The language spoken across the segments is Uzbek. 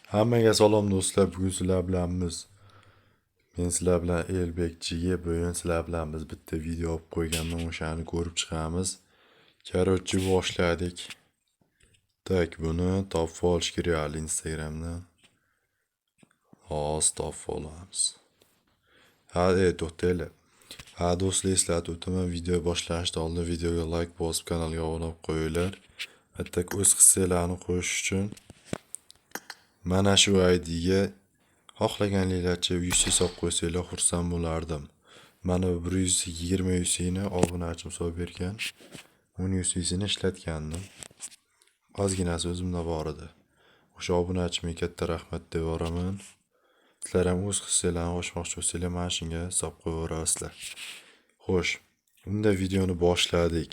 Hammaga salom do'stlar, bugun sizlar bilanmiz. Men sizlar bilan Elbekchiga bugun sizlar bilan biz bitta video olib qo'yganman, o'shani ko'rib chiqamiz. Короче, boshladik. Tak, buni topib olish kerak Instagramdan. Hozir topib olamiz. Ha, to'xtanglar. Ha, do'stlar, eslatib o'taman, video boshlashdan oldin videoga like bosib, kanalga obuna bo'lib qo'yinglar. Hatto o'z hissalarini qo'yish uchun mana shu IDga xohlaganinglarcha UC solib qo'ysanglar xursand bo'lardim. Mana 120 UC'ni obunachim solib bergan. 10 UC'sini ishlatgandim. Ozginasi o'zimda bor edi. O'sha obunachimga katta rahmat deb yoraman. Sizlar ham o'z hissalarini qo'shmoqchi bo'lsanglar, mana shunga solib qo'yaverasizlar. Xo'sh, unda videoni boshladik.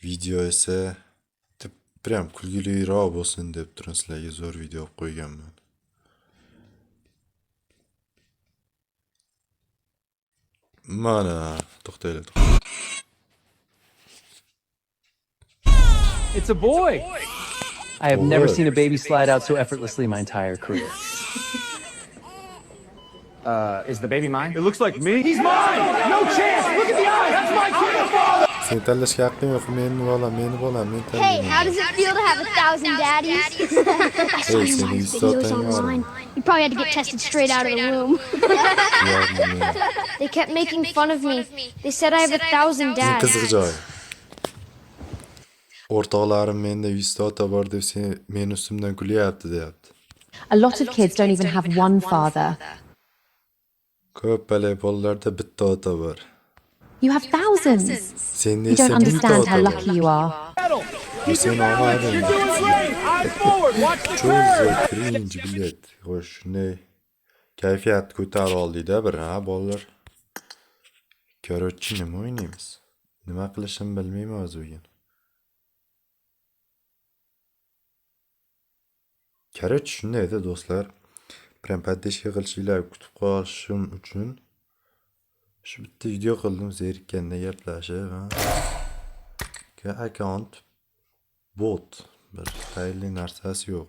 Video esa prям kulgiliroq bo'lsin deb turib sizlarga zo'r video olib qo'yganman. Mana, to'xtaylar. It's a boy. I have never seen a baby slide out so effortlessly my entire career. Is the baby mine? It looks like me. He's mine! No chance! Look at the eyes! That's my kid! Sen tanlashga haqqing yo'q. Meni bolam, men tanlayman. Hey, how does it feel to have 1,000 daddies? I saw Hey, you seni watch istagan videos online. You probably had to get tested straight out of the womb. They kept making fun of me. They said I have 1,000 dads. Qiziq joy. O'rtoqlarim menda 100 ta ota bor deb men ustimdan kulyapti, deyapti. A lot of kids don't even have one father. Ko'pchilik bolalarda bitta ota bor. You have thousands. Senda You esa don't mingta understand ota how bor. lucky you are. Sen og'ayning. Eyes forward! Watch the Cho'zza, cringe, bilet. Xo'sh, shunday kayfiyat ko'tarib oldikda bir, ha, bolalar. Короче, nima o'ynaymiz? Nima qilishimni bilmayman o'zi bugun. Короче, shundayda do'stlar. Prям поддержка qilishinglar kutib qolishim uchun shu bitta video qildim, zerikkanda gaplashib, ha. Account bot, bir tayinli narsasi yo'q.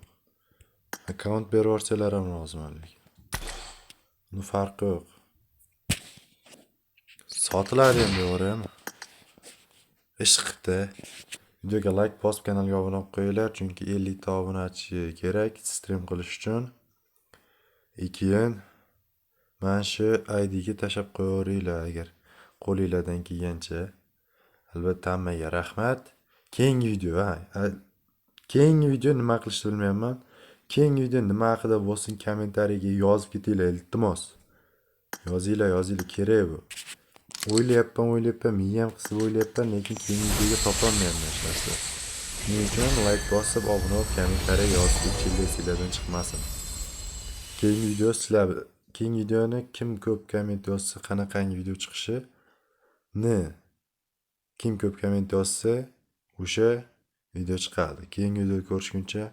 Account berib yuborsalar ham roziman lekin. Uni farqi yo'q. Sotiladi ham deyaveraymi? Ish qilibdi. Videoga like bosib, kanalga obuna bo'lib qo'yinglar, chunki 50 ta obunachi kerak stream qilish uchun. Keyin mana shu IDga tashab qo'yaveringlar agar qo'lingizdan kelgancha. Albatta hammaga rahmat. Keyingi video, keyingi video nima qilishni bilmayman. Keyingi video nima haqida bo'lsin kommentariyaga yozib ketinglar, iltimos. Yozinglar, kerak bu. O'ylayapman, miyam qisib o'ylayapman, lekin keyingi videoga topolmayapman hech narsa. Shuning uchun like bosib, obuna bo'lib, kommentariya yozib ketinglar, sizlardan chiqmasin. Keyingi videoni kim ko'p komment yozsa, qanaqangi video chiqishi kim ko'p komment yozsa, o'sha video chiqadi. Keyingi videoda ko'rishguncha,